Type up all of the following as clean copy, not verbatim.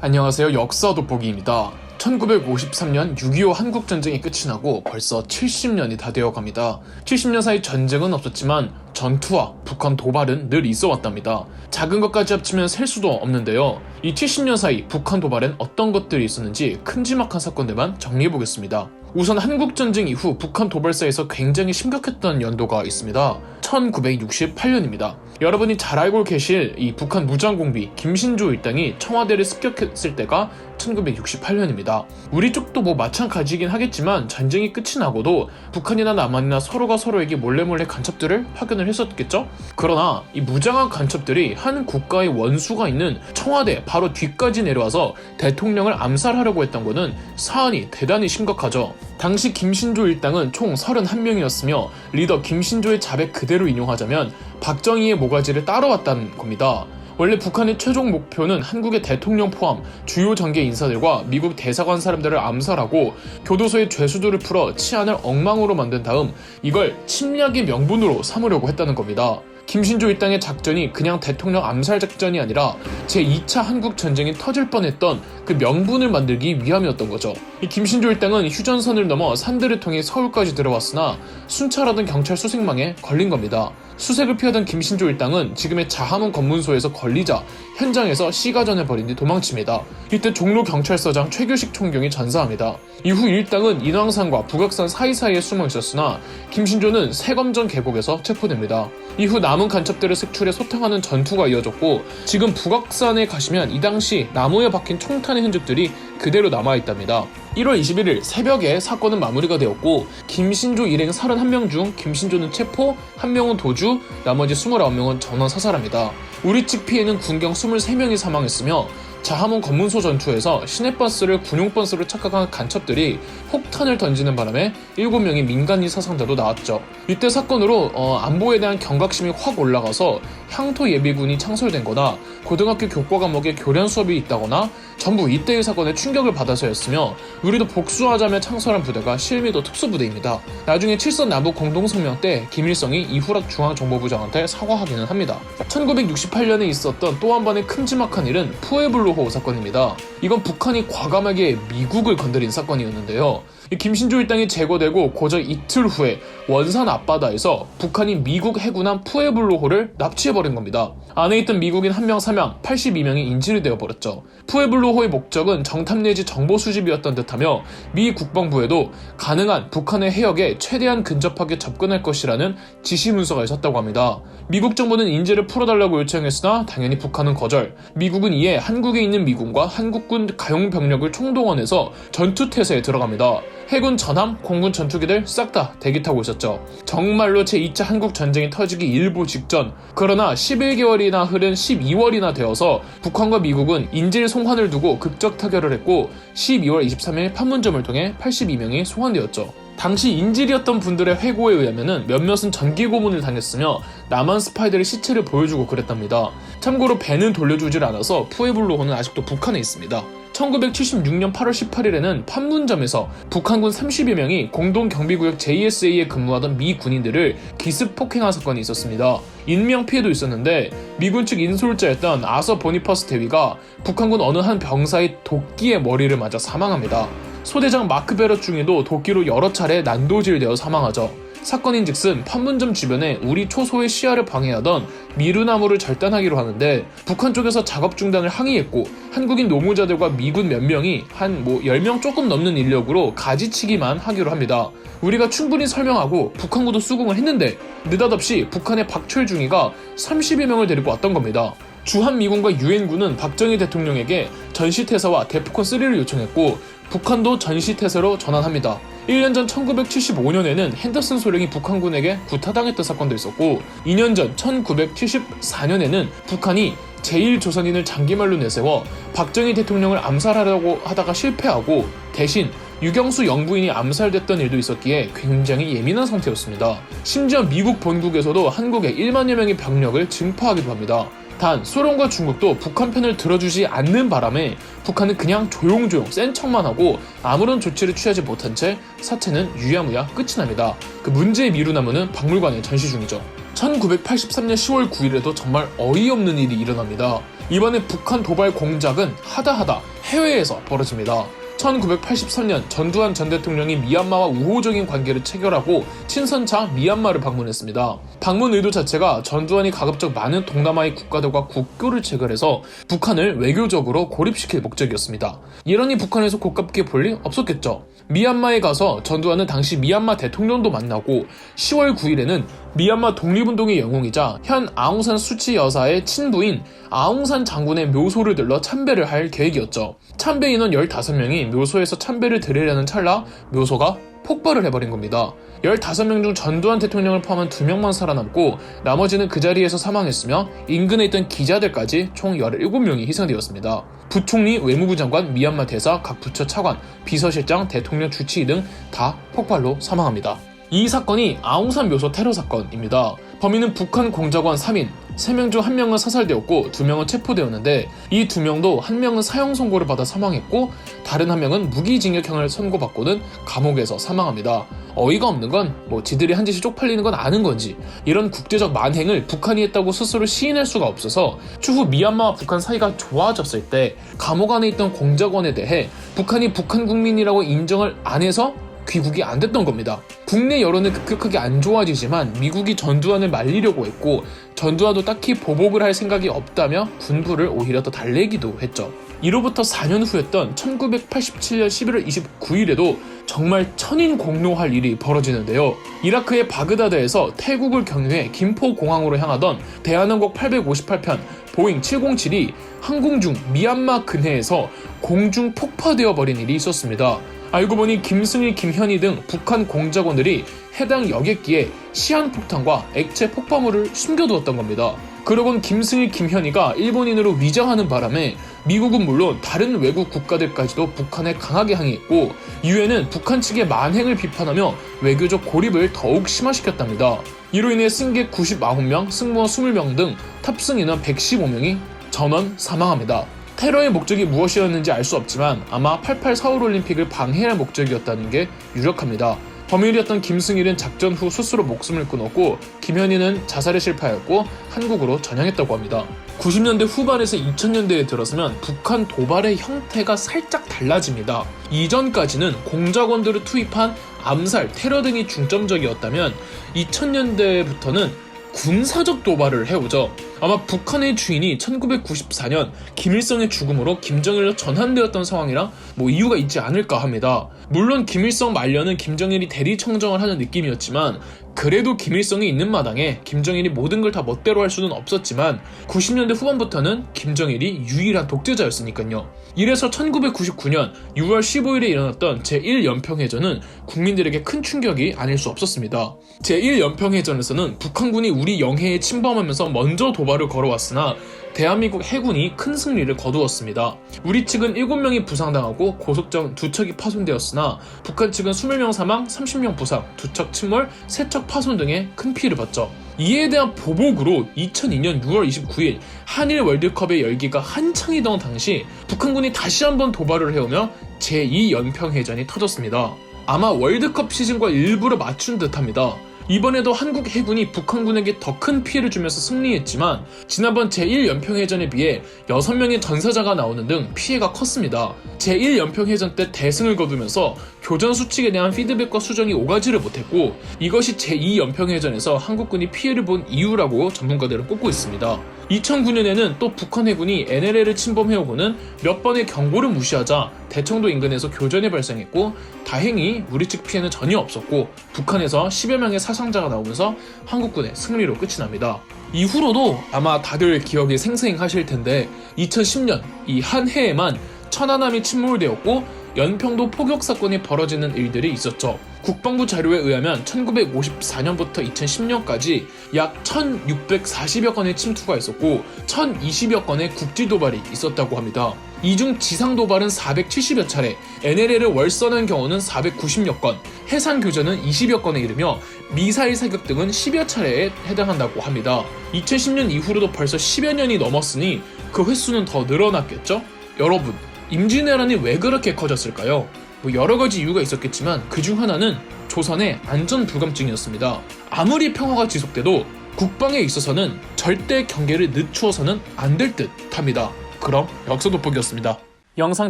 안녕하세요. 역사 돋보기입니다. 1953년 6.25 한국전쟁이 끝이 나고 벌써 70년이 다 되어갑니다. 70년 사이 전쟁은 없었지만 전투와 북한 도발은 늘 있어 왔답니다. 작은 것까지 합치면 셀 수도 없는데요. 이 70년 사이 북한 도발엔 어떤 것들이 있었는지 큼지막한 사건들만 정리해보겠습니다. 우선 한국전쟁 이후 북한 도발사에서 굉장히 심각했던 연도가 있습니다. 1968년입니다. 여러분이 잘 알고 계실 이 북한 무장공비 김신조 일당이 청와대를 습격했을 때가 1968년입니다. 우리 쪽도 마찬가지이긴 하겠지만 전쟁이 끝이 나고도 북한이나 남한이나 서로가 서로에게 몰래 간첩들을 파견을 했었겠죠? 그러나 이 무장한 간첩들이 한 국가의 원수가 있는 청와대 바로 뒤까지 내려와서 대통령을 암살하려고 했던 것은 사안이 대단히 심각하죠. 당시 김신조 일당은 총 31명이었으며 리더 김신조의 자백 그대로 인용하자면 박정희의 모가지를 따라왔다는 겁니다. 원래 북한의 최종 목표는 한국의 대통령 포함 주요 정계 인사들과 미국 대사관 사람들을 암살하고 교도소의 죄수들을 풀어 치안을 엉망으로 만든 다음 이걸 침략의 명분으로 삼으려고 했다는 겁니다. 김신조 일당의 작전이 그냥 대통령 암살 작전이 아니라 제2차 한국전쟁이 터질 뻔했던 그 명분을 만들기 위함이었던 거죠. 이 김신조 일당은 휴전선을 넘어 산들을 통해 서울까지 들어왔으나 순찰하던 경찰 수색망에 걸린 겁니다. 수색을 피하던 김신조 일당은 지금의 자하문 검문소에서 걸리자 현장에서 시가전을 벌인 뒤 도망칩니다. 이때 종로 경찰서장 최규식 총경이 전사합니다. 이후 일당은 인왕산과 북악산 사이사이에 숨어 있었으나 김신조는 세검전 계곡에서 체포됩니다. 이후 남은 간첩들을 색출해 소탕하는 전투가 이어졌고 지금 북악산에 가시면 이 당시 나무에 박힌 총탄의 흔적들이 그대로 남아있답니다. 1월 21일 새벽에 사건은 마무리가 되었고 김신조 일행 31명 중 김신조는 체포, 1명은 도주, 나머지 29명은 전원 사살합니다. 우리 측 피해는 군경 23명이 사망했으며 자하문 검문소 전투에서 시내버스를 군용버스로 착각한 간첩들이 폭탄을 던지는 바람에 7명의 민간인 사상자도 나왔죠. 이때 사건으로 안보에 대한 경각심이 확 올라가서 향토 예비군이 창설된 거나 고등학교 교과 과목에 교련 수업이 있다거나 전부 이때의 사건에 충격을 받아서였으며 우리도 복수하자며 창설한 부대가 실미도 특수부대입니다. 나중에 7선 남북 공동성명 때 김일성이 이후락 중앙정보부장한테 사과하기는 합니다. 1968년에 있었던 또 한 번의 큼지막한 일은 푸에블로호 사건입니다. 이건 북한이 과감하게 미국을 건드린 사건이었는데요. 김신조 일당이 제거되고 고작 이틀 후에 원산 앞바다에서 북한이 미국 해군함 푸에블로호를 납치해버린 겁니다. 안에 있던 미국인 1명 사망, 82명이 인질이 되어버렸죠. 푸에블로호의 목적은 정탐 내지 정보 수집이었던 듯하며 미 국방부에도 가능한 북한의 해역에 최대한 근접하게 접근할 것이라는 지시 문서가 있었다고 합니다. 미국 정부는 인질을 풀어달라고 요청했으나 당연히 북한은 거절. 미국은 이에 한국에 있는 미군과 한국군 가용 병력을 총동원해서 전투태세에 들어갑니다. 해군 전함, 공군 전투기들 싹 다 대기 타고 있었죠. 정말로 제2차 한국전쟁이 터지기 일보 직전. 그러나 11개월이나 흐른 12월이나 되어서 북한과 미국은 인질 송환을 두고 극적 타결을 했고 12월 23일 판문점을 통해 82명이 송환되었죠. 당시 인질이었던 분들의 회고에 의하면 몇몇은 전기 고문을 당했으며 남한 스파이들의 시체를 보여주고 그랬답니다. 참고로 배는 돌려주질 않아서 푸에블로호는 아직도 북한에 있습니다. 1976년 8월 18일에는 판문점에서 북한군 30여 명이 공동경비구역 JSA에 근무하던 미 군인들을 기습 폭행한 사건이 있었습니다. 인명피해도 있었는데 미군 측 인솔자였던 아서 보니퍼스 대위가 북한군 어느 한 병사의 도끼에 머리를 맞아 사망합니다. 소대장 마크 베럿 중에도 도끼로 여러 차례 난도질되어 사망하죠. 사건인즉슨 판문점 주변에 우리 초소의 시야를 방해하던 미루나무를 절단하기로 하는데 북한 쪽에서 작업 중단을 항의했고 한국인 노무자들과 미군 몇 명이 한 10명 조금 넘는 인력으로 가지치기만 하기로 합니다. 우리가 충분히 설명하고 북한군도 수긍을 했는데 느닷없이 북한의 박철중이가 30여 명을 데리고 왔던 겁니다. 주한미군과 유엔군은 박정희 대통령에게 전시태세와 대포콘3를 요청했고 북한도 전시태세로 전환합니다. 1년 전 1975년에는 핸더슨 소령이 북한군에게 구타당했던 사건도 있었고 2년 전 1974년에는 북한이 제1조선인을 장기말로 내세워 박정희 대통령을 암살하려고 하다가 실패하고 대신 유경수 영부인이 암살됐던 일도 있었기에 굉장히 예민한 상태였습니다. 심지어 미국 본국에서도 한국에 1만여 명의 병력을 증파하기도 합니다. 단 소련과 중국도 북한 편을 들어주지 않는 바람에 북한은 그냥 조용조용 센 척만 하고 아무런 조치를 취하지 못한 채 사태는 유야무야 끝이 납니다. 그 문제의 미루나무는 박물관에 전시 중이죠. 1983년 10월 9일에도 정말 어이없는 일이 일어납니다. 이번에 북한 도발 공작은 하다하다 해외에서 벌어집니다. 1983년 전두환 전 대통령이 미얀마와 우호적인 관계를 체결하고 친선차 미얀마를 방문했습니다. 방문 의도 자체가 전두환이 가급적 많은 동남아의 국가들과 국교를 체결해서 북한을 외교적으로 고립시킬 목적이었습니다. 이러니 북한에서 고깝게 볼 리 없었겠죠. 미얀마에 가서 전두환은 당시 미얀마 대통령도 만나고 10월 9일에는 미얀마 독립운동의 영웅이자 현 아웅산 수치 여사의 친부인 아웅산 장군의 묘소를 들러 참배를 할 계획이었죠. 참배 인원 15명이 묘소에서 참배를 드리려는 찰나 묘소가 폭발을 해버린 겁니다. 15명 중 전두환 대통령을 포함한 2명만 살아남고 나머지는 그 자리에서 사망했으며 인근에 있던 기자들까지 총 17명이 희생되었습니다. 부총리, 외무부 장관, 미얀마 대사, 각 부처 차관, 비서실장, 대통령 주치의 등 다 폭발로 사망합니다. 이 사건이 아웅산 묘소 테러 사건입니다. 범인은 북한 공작원 3인, 3명 중 1명은 사살되었고 2명은 체포되었는데 이 2명도 1명은 사형 선고를 받아 사망했고 다른 1명은 무기징역형을 선고받고는 감옥에서 사망합니다. 어이가 없는 건 지들이 한 짓이 쪽팔리는 건 아는 건지 이런 국제적 만행을 북한이 했다고 스스로 시인할 수가 없어서 추후 미얀마와 북한 사이가 좋아졌을 때 감옥 안에 있던 공작원에 대해 북한이 북한 국민이라고 인정을 안 해서 귀국이 안 됐던 겁니다. 국내 여론은 급격하게 안 좋아지지만 미국이 전두환을 말리려고 했고 전두환도 딱히 보복을 할 생각이 없다며 군부를 오히려 더 달래기도 했죠. 이로부터 4년 후였던 1987년 11월 29일에도 정말 천인공노할 일이 벌어지는데요. 이라크의 바그다드에서 태국을 경유해 김포공항으로 향하던 대한항공 858편 보잉 707이 항공 중 미얀마 근해에서 공중 폭파되어 버린 일이 있었습니다. 알고 보니 김승일, 김현희 등 북한 공작원들이 해당 여객기에 시한폭탄과 액체 폭발물을 숨겨두었던 겁니다. 그러곤 김승일, 김현희가 일본인으로 위장하는 바람에 미국은 물론 다른 외국 국가들까지도 북한에 강하게 항의했고 유엔은 북한 측의 만행을 비판하며 외교적 고립을 더욱 심화시켰답니다. 이로 인해 승객 99명, 승무원 20명 등 탑승 인원 115명이 전원 사망합니다. 테러의 목적이 무엇이었는지 알 수 없지만 아마 88 서울올림픽을 방해할 목적이었다는 게 유력합니다. 범인이었던 김승일은 작전 후 스스로 목숨을 끊었고 김현희는 자살에 실패하였고 한국으로 전향했다고 합니다. 90년대 후반에서 2000년대에 들어서면 북한 도발의 형태가 살짝 달라집니다. 이전까지는 공작원들을 투입한 암살, 테러 등이 중점적이었다면 2000년대부터는 군사적 도발을 해오죠. 아마 북한의 주인이 1994년 김일성의 죽음으로 김정일로 전환되었던 상황이라 이유가 있지 않을까 합니다. 물론 김일성 말년은 김정일이 대리청정을 하는 느낌이었지만 그래도 김일성이 있는 마당에 김정일이 모든 걸 다 멋대로 할 수는 없었지만 90년대 후반부터는 김정일이 유일한 독재자였으니까요. 이래서 1999년 6월 15일에 일어났던 제1연평해전은 국민들에게 큰 충격이 아닐 수 없었습니다. 제1연평해전에서는 북한군이 우리 영해에 침범하면서 먼저 도발을 걸어왔으나 대한민국 해군이 큰 승리를 거두었습니다. 우리 측은 7명이 부상당하고 고속정 2척이 파손되었으나 북한 측은 20명 사망, 30명 부상, 2척 침몰, 3척 파손 등의 큰 피해를 봤죠. 이에 대한 보복으로 2002년 6월 29일 한일 월드컵의 열기가 한창이던 당시 북한군이 다시 한번 도발을 해오며 제2연평해전이 터졌습니다. 아마 월드컵 시즌과 일부러 맞춘 듯합니다. 이번에도 한국 해군이 북한군에게 더 큰 피해를 주면서 승리했지만 지난번 제1연평해전에 비해 6명의 전사자가 나오는 등 피해가 컸습니다. 제1연평해전 때 대승을 거두면서 교전 수칙에 대한 피드백과 수정이 오가지를 못했고 이것이 제2연평해전에서 한국군이 피해를 본 이유라고 전문가들은 꼽고 있습니다. 2009년에는 또 북한 해군이 NLL을 침범해오고는 몇 번의 경고를 무시하자 대청도 인근에서 교전이 발생했고 다행히 우리 측 피해는 전혀 없었고 북한에서 10여 명의 사상자가 나오면서 한국군의 승리로 끝이 납니다. 이후로도 아마 다들 기억이 생생하실 텐데 2010년 이 한 해에만 천안함이 침몰되었고 연평도 포격 사건이 벌어지는 일들이 있었죠. 국방부 자료에 의하면 1954년부터 2010년까지 약 1640여 건의 침투가 있었고 1020여 건의 국지 도발이 있었다고 합니다. 이 중 지상 도발은 470여 차례, NLL을 월선한 경우는 490여 건, 해상 교전은 20여 건에 이르며 미사일 사격 등은 10여 차례에 해당한다고 합니다. 2010년 이후로도 벌써 10여 년이 넘었으니 그 횟수는 더 늘어났겠죠? 여러분, 임진왜란이 왜 그렇게 커졌을까요? 여러 가지 이유가 있었겠지만 그중 하나는 조선의 안전 불감증이었습니다. 아무리 평화가 지속돼도 국방에 있어서는 절대 경계를 늦추어서는 안 될 듯 합니다. 그럼 역사 돋보기였습니다. 영상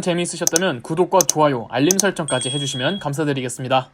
재미있으셨다면 구독과 좋아요, 알림 설정까지 해주시면 감사드리겠습니다.